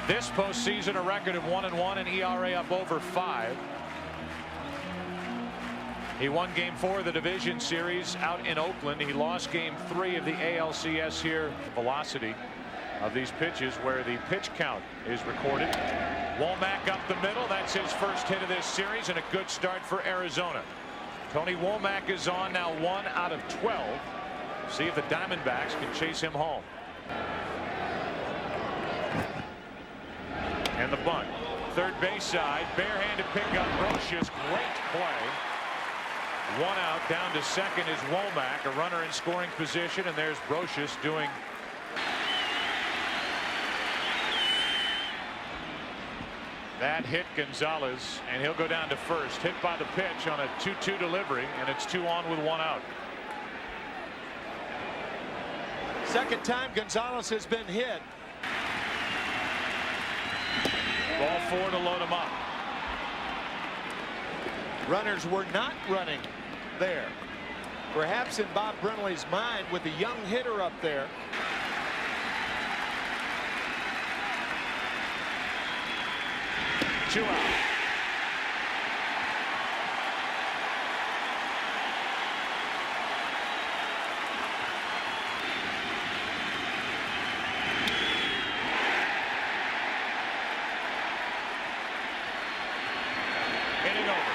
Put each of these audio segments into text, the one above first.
This postseason, a record of 1-1 and ERA up over 5. He won Game 4 of the division series out in Oakland. He lost Game 3 of the ALCS here. Velocity of these pitches where the pitch count is recorded. Womack up the middle. That's his first hit of this series and a good start for Arizona. Tony Womack is on now, 1 out of 12. See if the Diamondbacks can chase him home. And the bunt. Third base side. Barehanded pickup. Brocious. Great play. 1 out. Down to second is Womack. A runner in scoring position. And there's Brocious doing. That hit Gonzalez. And he'll go down to first. Hit by the pitch on a 2-2 delivery. And it's 2 on with 1 out. Second time Gonzalez has been hit. Ball 4 to load him up. Runners were not running there. Perhaps in Bob Brenly's mind with the young hitter up there. Two out. Inning over.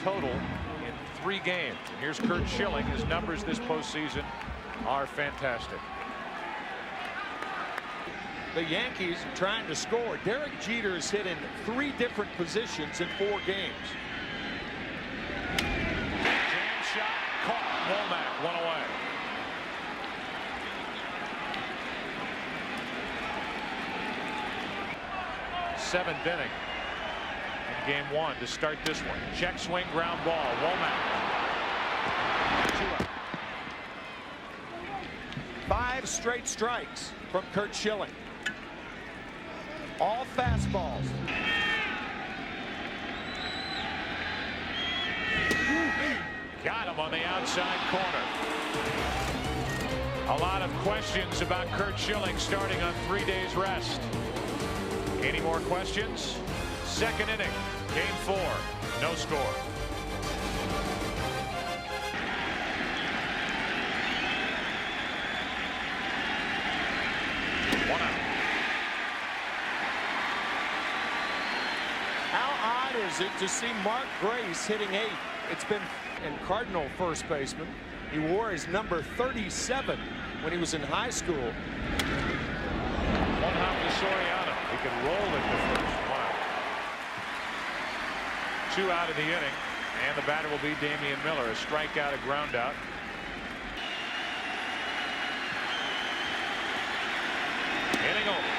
Total in 3 games. Here's Curt Schilling. His numbers this postseason are fantastic. The Yankees trying to score. Derek Jeter is hit in 3 different positions in 4 games. Jam shot caught. Womack 1 away. Seventh inning in Game 1 to start this one. Check swing ground ball. Womack. 2 out. 5 straight strikes from Curt Schilling. All fastballs. Got him on the outside corner. A lot of questions about Curt Schilling starting on 3 days rest. Any more questions? Second inning, Game 4, no score. One out. How odd is it to see Mark Grace hitting 8? It's been in Cardinal first baseman. He wore his number 37 when he was in high school. 1 hop to Soriano. He can roll it to first. 1 out. 2 out of the inning, and the batter will be Damian Miller. A strikeout, a ground out. Inning over.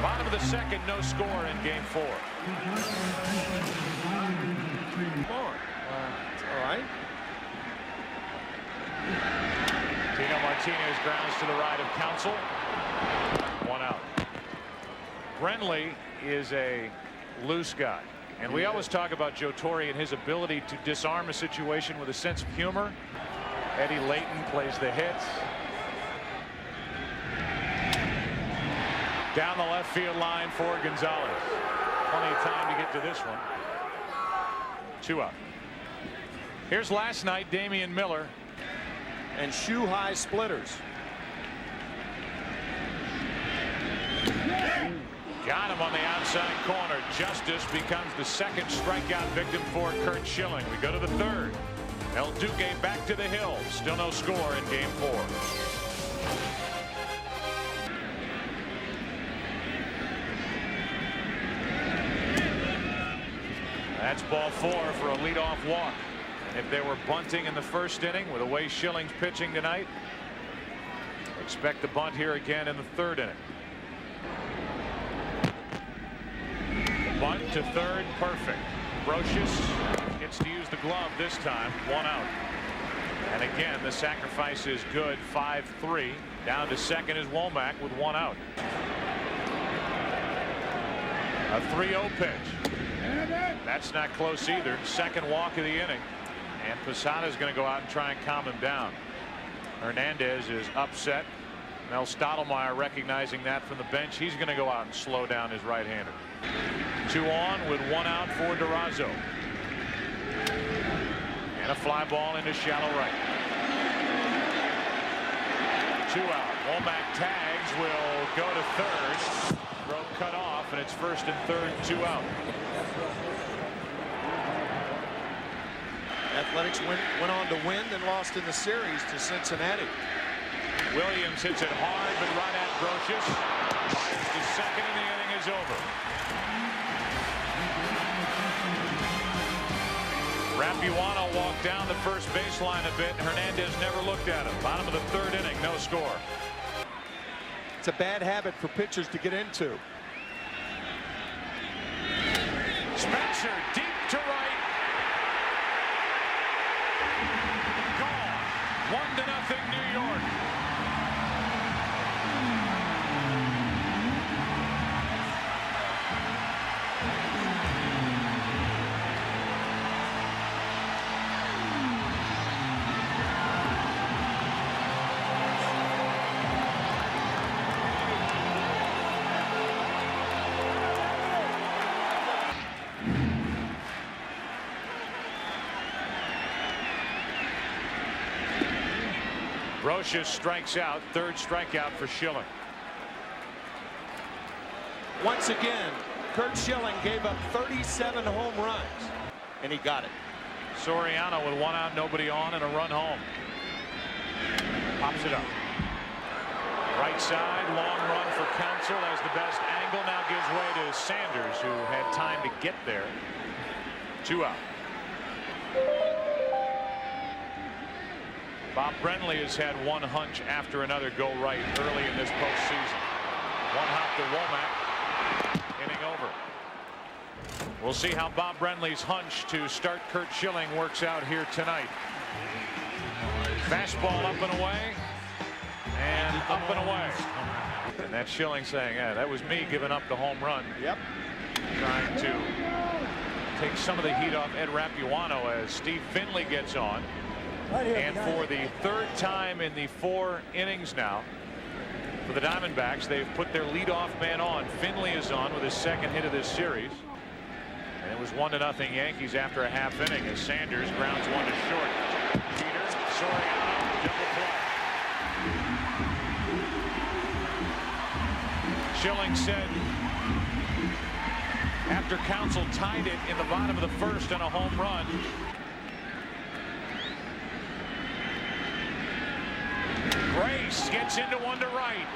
Bottom of the second, no score in Game 4. Come on. All right. Tino Martinez grounds to the right of Counsell. 1 out. Brenly is a loose guy. And we always talk about Joe Torre and his ability to disarm a situation with a sense of humor. Eddie Layton plays the hits. Down the left field line for Gonzalez. Plenty of time to get to this one. 2 out. Here's last night, Damian Miller. And shoe high splitters. Got him on the outside corner. Justice becomes the second strikeout victim for Curt Schilling. We go to the third. El Duque back to the hill. Still no score in Game 4. That's ball 4 for a leadoff walk. If there were bunting in the first inning with the way Schilling's pitching tonight, expect the bunt here again in the third inning. The bunt to third, perfect. Brocious gets to use the glove this time. 1 out. And again, the sacrifice is good. 5-3. Down to second is Womack with one out. A 3-0 pitch. That's not close either. Second walk of the inning. And Posada is going to go out and try and calm him down. Hernandez is upset. Mel Stottlemyre recognizing that from the bench. He's going to go out and slow down his right-hander. 2 on with 1 out for Durazo. And a fly ball into shallow right. 2 out. Womack tags, will go to third. Throw cut off, and it's first and third, 2 out. Athletics went on to win, then lost in the series to Cincinnati. Williams hits it hard, but right at Brocious. Fires to second, and the inning is over. Rapuano walked down the first baseline a bit. Hernandez never looked at him. Bottom of the third inning, no score. It's a bad habit for pitchers to get into. Spencer deep to right. Gone. 1-0 New York. Brocious strikes out. Third strikeout for Schilling. Once again, Curt Schilling gave up 37 home runs, and he got it. Soriano with 1 out, nobody on, and a run home. Pops it up. Right side, long run for Counsell as the best angle. Now gives way to Sanders, who had time to get there. 2 out. Bob Brenly has had one hunch after another go right early in this postseason. 1 hop to Womack. Inning over. We'll see how Bob Brenly's hunch to start Curt Schilling works out here tonight. Fastball up and away. And up and away. And that's Schilling saying, yeah, that was me giving up the home run. Yep. Trying to take some of the heat off Ed Rapuano as Steve Finley gets on. And for the third time in the 4 innings now for the Diamondbacks, they've put their leadoff man on. Finley is on with his second hit of this series. And it was 1-0 Yankees after a half inning as Sanders grounds one to short. Peter, Soriano, double play. Schilling said after Counsell tied it in the bottom of the first on a home run, Grace gets into one to right.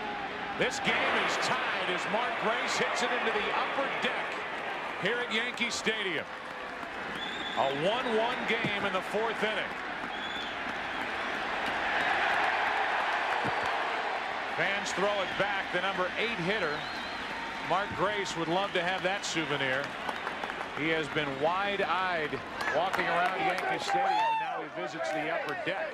This game is tied as Mark Grace hits it into the upper deck here at Yankee Stadium. A 1-1 game in the 4th inning. Fans throw it back. The number 8 hitter, Mark Grace, would love to have that souvenir. He has been wide-eyed walking around Yankee Stadium, and now he visits the upper deck,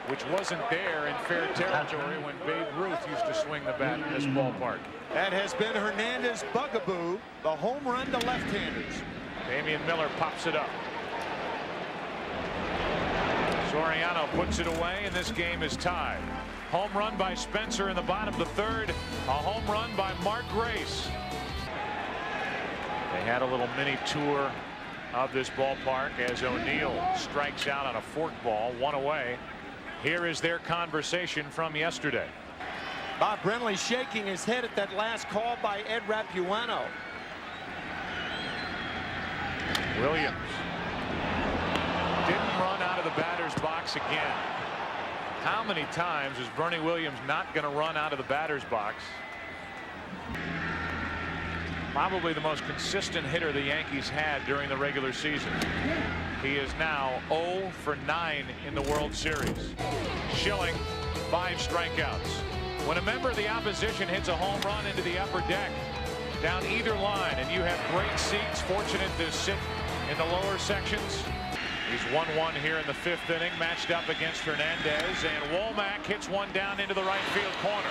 which wasn't there in fair territory when Babe Ruth used to swing the bat in this ballpark. That has been Hernandez's bugaboo, the home run to left-handers. Damian Miller pops it up. Soriano puts it away, and this game is tied. Home run by Spencer in the bottom of the third. A home run by Mark Grace. They had a little mini tour of this ballpark as O'Neill strikes out on a forkball, 1 away. Here is their conversation from yesterday. Bob Brenly shaking his head at that last call by Ed Rapuano. Williams didn't run out of the batter's box again. How many times is Bernie Williams not going to run out of the batter's box? Probably the most consistent hitter the Yankees had during the regular season. He is now 0 for 9 in the World Series. Schilling, 5 strikeouts. When a member of the opposition hits a home run into the upper deck, down either line, and you have great seats, fortunate to sit in the lower sections, He's 1-1 here in the 5th inning, matched up against Hernandez, and Womack hits one down into the right field corner.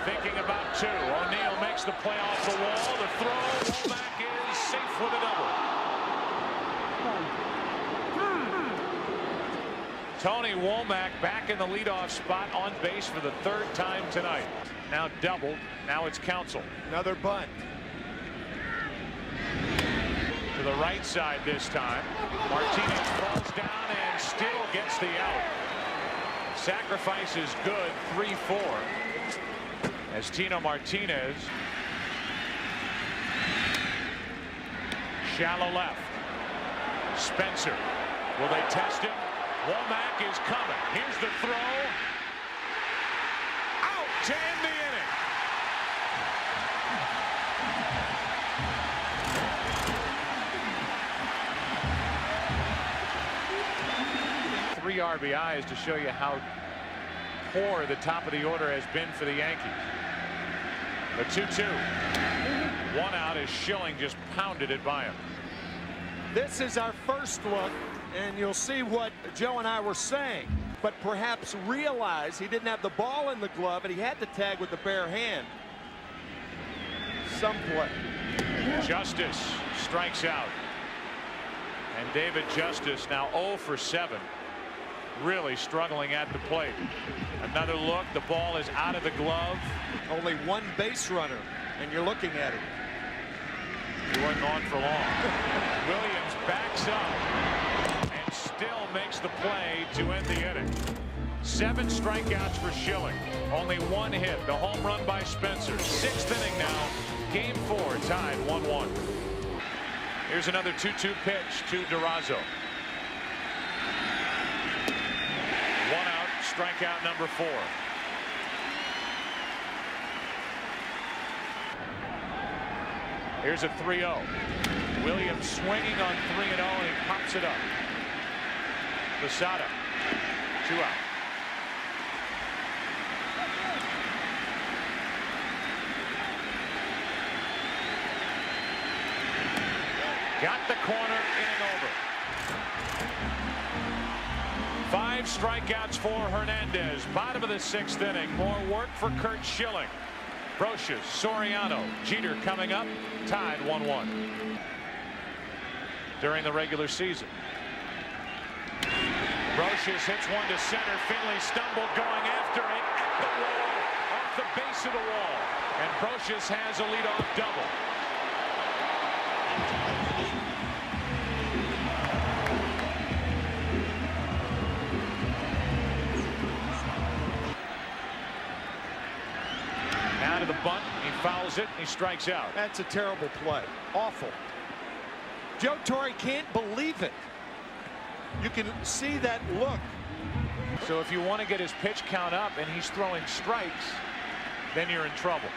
Thinking about two. O'Neill makes the play off the wall. The throw. Womack is safe with a double. Tony Womack back in the leadoff spot on base for the 3rd time tonight. Now doubled. Now it's Counsell. Another bunt. To the right side this time. Martinez falls down and still gets the out. Sacrifice is good. 3-4. As Tino Martinez. Shallow left. Spencer. Will they test him? Womack is coming. Here's the throw. Out to end the inning. Three RBIs to show you how poor the top of the order has been for the Yankees. The 2-2. One out as Schilling just pounded it by him. This is our first look, and you'll see what Joe and I were saying, but perhaps realize he didn't have the ball in the glove and he had to tag with the bare hand. Some play. Justice strikes out. And David Justice now 0 for 7. Really struggling at the plate. Another look. The ball is out of the glove. Only one base runner, and you're looking at it. He wasn't on for long. Williams backs up and still makes the play to end the inning. 7 strikeouts for Schilling. Only 1 hit. The home run by Spencer. 6th inning now. Game 4 tied 1-1. Here's another 2-2 pitch to Durazo. 1 out. Strikeout number 4. Here's a 3-0. Williams swinging on 3-0, and he pops it up. Posada, 2 out. Got the corner, inning over. 5 strikeouts for Hernandez. Bottom of the 6th inning. More work for Curt Schilling. Brocious, Soriano, Jeter coming up, tied 1-1 during the regular season. Brocious hits one to center. Finley stumbled going after it at the wall, off the base of the wall, and Brocious has a leadoff double. To the bunt, he fouls it, and he strikes out. That's a terrible play. Awful. Joe Torre can't believe it. You can see that look. So if you want to get his pitch count up and he's throwing strikes, then you're in trouble.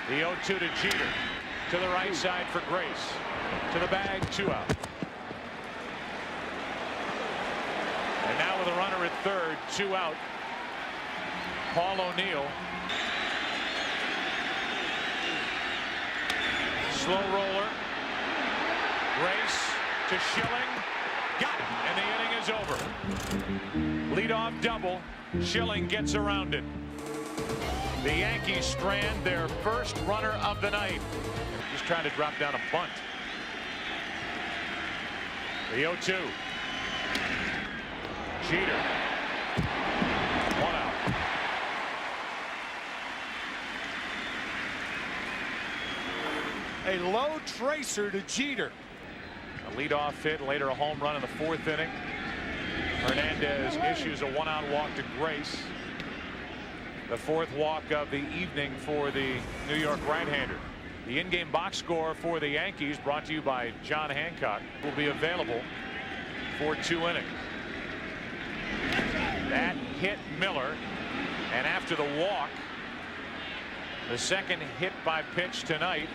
The 0-2 to Jeter. To the right side for Grace. To the bag, 2 out. And now with a runner at third, 2 out. Paul O'Neill. Slow roller. Grace to Schilling. Got it. And the inning is over. Leadoff double. Schilling gets around it. The Yankees strand their first runner of the night. Just trying to drop down a bunt. The 0-2. Jeter. 1 out. A low tracer to Jeter. A leadoff hit, later a home run in the 4th inning. Hernandez issues a 1-out walk to Grace. The 4th walk of the evening for the New York right-hander. The in-game box score for the Yankees, brought to you by John Hancock, will be available for 2 innings. That hit Miller, and after the walk, the second hit by pitch tonight,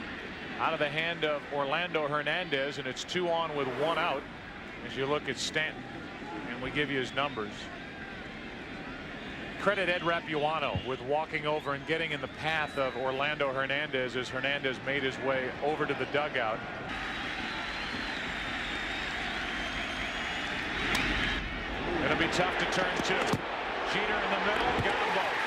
out of the hand of Orlando Hernandez, and it's 2 on with 1 out as you look at Stanton, and we give you his numbers. Credit Ed Rapuano with walking over and getting in the path of Orlando Hernandez as Hernandez made his way over to the dugout. be tough to turn two. Jeter in the middle, got them both.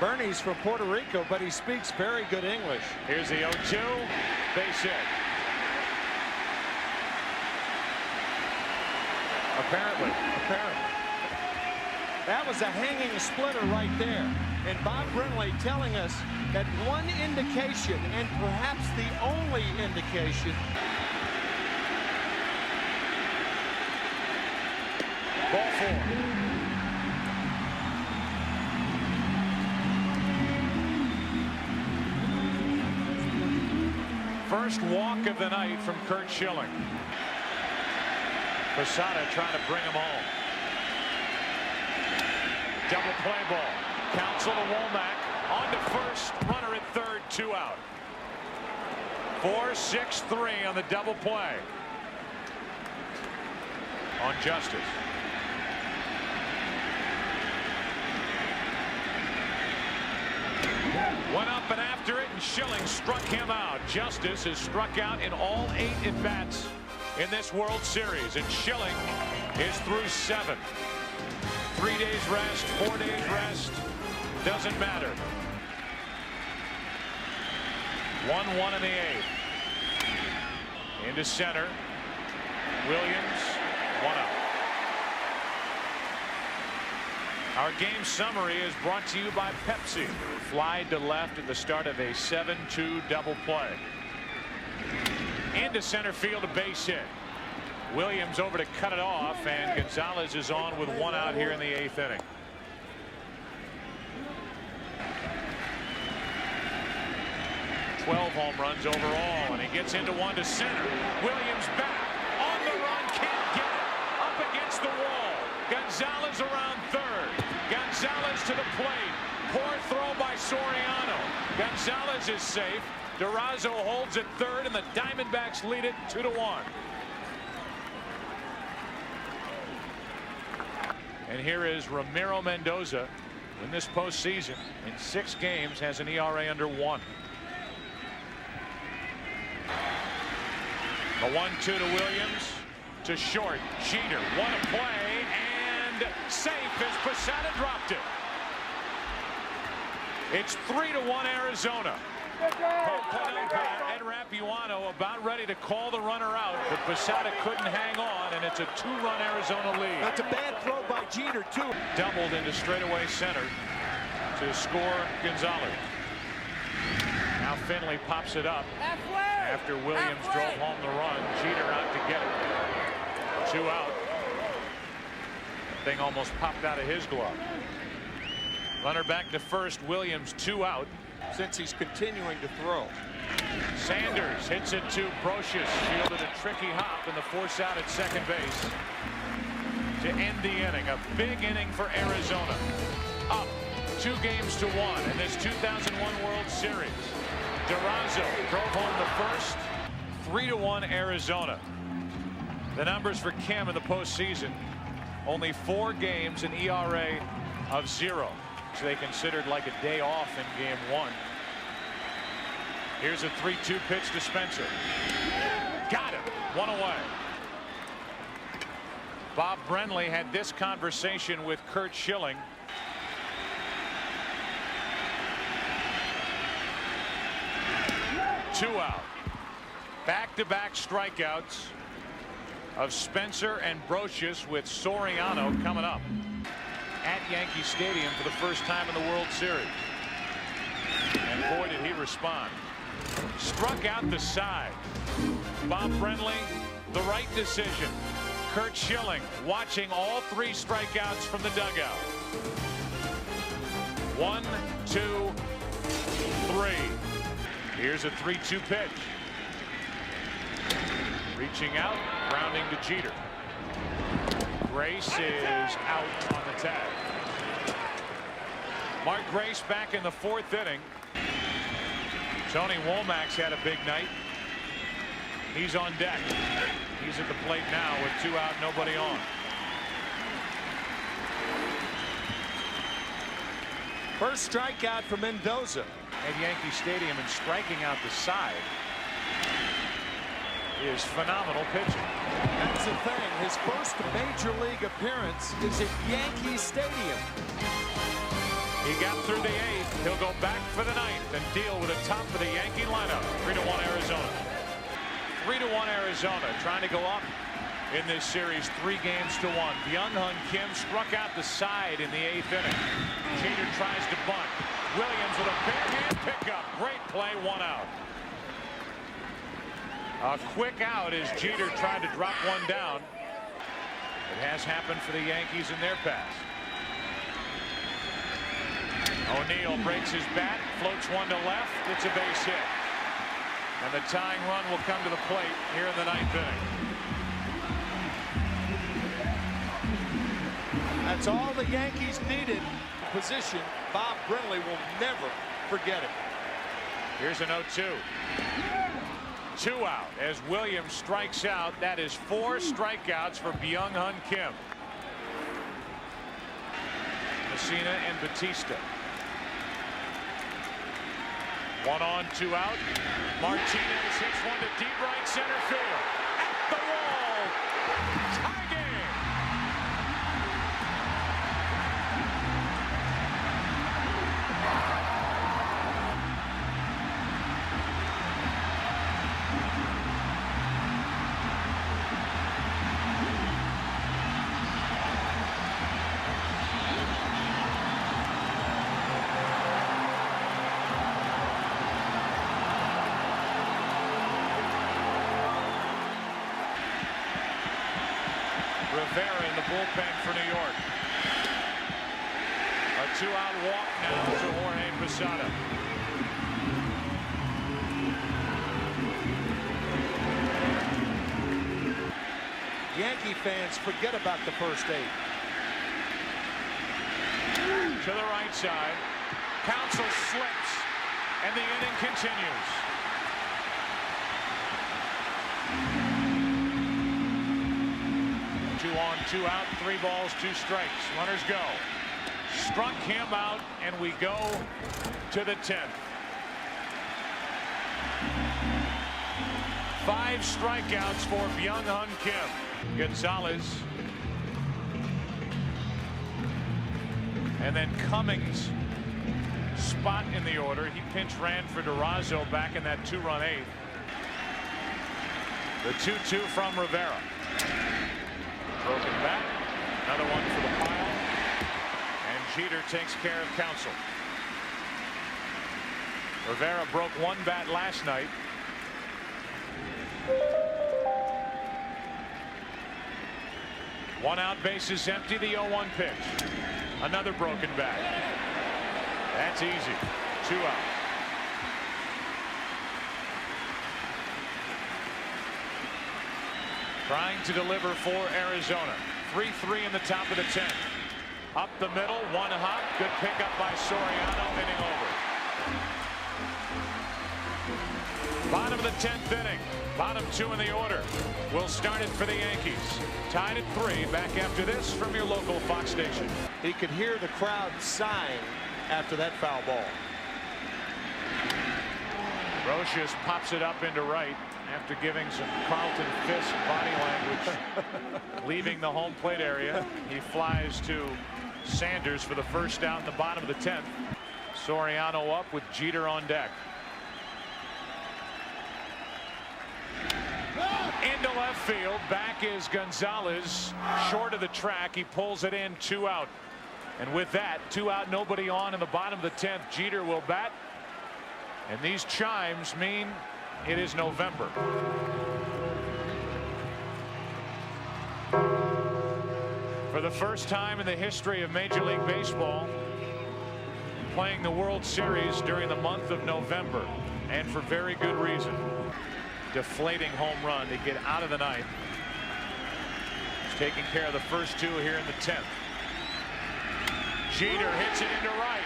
Bernie's from Puerto Rico, but he speaks very good English. Here's the 0-2, base hit. Apparently. That was a hanging splitter right there. And Bob Brenly telling us that one indication, and perhaps the only indication. Ball four. First walk of the night from Curt Schilling. Posada trying to bring him home. Double play ball. Counsel to Womack. On to first. Runner at third. 2 out. 4-6-3 on the double play. On Justice. Went up and after it, and Schilling struck him out. Justice is struck out in all 8 at-bats in this World Series, and Schilling is through 7. 3 days rest, 4 days rest, doesn't matter. 1-1 in the 8th. Into center. Williams, 1 out. Our game summary is brought to you by Pepsi. Fly to left at the start of a 7-2 double play. Into center field, a base hit. Williams over to cut it off, and Gonzalez is on with 1 out here in the 8th inning. Twelve home runs overall, and he gets into one to center. Williams back on the run, can't get it. Up against the wall. Gonzalez around third. Gonzalez to the plate. Poor throw by Soriano. Gonzalez is safe. Durazo holds at third, and the Diamondbacks lead it 2-1. And here is Ramiro Mendoza in this postseason. In 6 games, has an ERA under 1. The 1-2 to Williams. To short. Jeter. What a play. And safe as Posada dropped it. It's 3-1 Arizona. Ed Rapuano about ready to call the runner out, but Posada couldn't hang on, and it's a 2-run Arizona lead. That's a bad throw by Jeter, too. Doubled into straightaway center to score Gonzalez. Now Finley pops it up after Williams drove home the run. Jeter out to get it. 2 out. Thing almost popped out of his glove. Runner back to first. Williams 2 out. Since he's continuing to throw. Sanders hits it to Brocious. Fielded a tricky hop in the force out at second base to end the inning. A big inning for Arizona. Up 2-1 in this 2001 World Series. Durazo drove home the first. 3-1 Arizona. The numbers for Kim in the postseason. Only 4 games, an ERA of 0. So they considered like a day off in game 1. Here's a 3-2 pitch to Spencer. Got him. 1 away. Bob Brenly had this conversation with Curt Schilling. Two out. Back-to-back strikeouts of Spencer and Brocious, with Soriano coming up at Yankee Stadium for the first time in the World Series. And boy, did he respond. Struck out the side. Bob Brenly, the right decision. Curt Schilling watching all 3 strikeouts from the dugout. 1, 2, 3. Here's a 3-2 pitch. Reaching out, grounding to Jeter. Grace is out on the tag. Mark Grace back in the 4th inning. Tony Womack's had a big night. He's on deck. He's at the plate now with 2 out, nobody on. First strikeout for Mendoza. At Yankee Stadium, and striking out the side is phenomenal pitching. That's the thing. His first major league appearance is at Yankee Stadium. He got through the 8th. He'll go back for the 9th and deal with the top of the Yankee lineup. 3-1 Arizona. 3-1 Arizona trying to go up in this series 3-1. Byung-Hun Kim struck out the side in the 8th inning. Jeter tries to bunt. Williams with a bare-hand pickup. Great play, 1 out. A quick out as Jeter tried to drop one down. It has happened for the Yankees in their past. O'Neill breaks his bat, floats one to left. It's a base hit. And the tying run will come to the plate here in the 9th inning. That's all the Yankees needed. Position. Bob Brenly will never forget it. Here's a 0-2. 2 out as Williams strikes out. That is 4 strikeouts for Byung-Hun Kim. Messina and Batista. 1 on, 2 out. Martinez hits one to deep right center field. At the wall. Tie game. Rivera in the bullpen for New York. A 2-out walk now to Jorge Posada. Yankee fans forget about the first 8. To the right side. Counsell slips, and the inning continues. Two on, 2 out, 3 balls, 2 strikes. Runners go. Struck him out, and we go to the 10th. 5 strikeouts for Byung-Hun Kim. Gonzalez. And then Cummings spot in the order. He pinch ran for Durazo back in that 2-run 8th. The 2-2 from Rivera. Broken bat. Another one for the pile. And Jeter takes care of Counsell. Rivera broke 1 bat last night. One out, bases empty. The 0-1 pitch. Another broken bat. That's easy. 2 out. Trying to deliver for Arizona. 3-3 in the top of the 10th. Up the middle, 1 hop. Good pickup by Soriano, inning over. Bottom of the 10th inning. Bottom 2 in the order. We'll start it for the Yankees. Tied at 3. Back after this from your local Fox station. He could hear the crowd sighing after that foul ball. Roches pops it up into right after giving some Carlton Fisk body language. Leaving the home plate area. He flies to Sanders for the first out in the bottom of the 10th. Soriano up with Jeter on deck. Into left field. Back is Gonzalez. Short of the track. He pulls it in. 2 out. And with that, 2 out, nobody on in the bottom of the 10th. Jeter will bat. And these chimes mean it is November. For the first time in the history of Major League Baseball, playing the World Series during the month of November, and for very good reason. Deflating home run to get out of the 9th. He's taking care of the first 2 here in the 10th. Jeter hits it into right.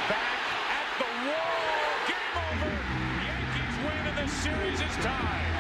Back at the wall. Game over. Yankees win and the series is tied.